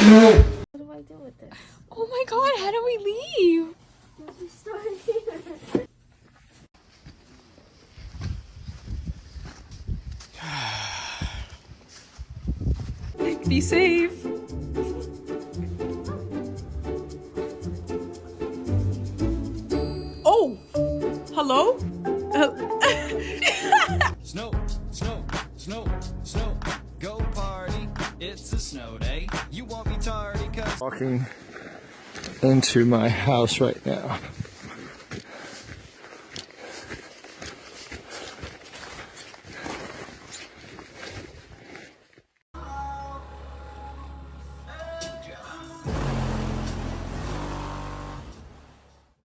What do I do with this? Oh my god, how do we leave? We started here. Be safe. Oh, hello? Snow, snow, snow, snow, go party, it's a snow day. You won't be tardy 'cause Walking into my house right now.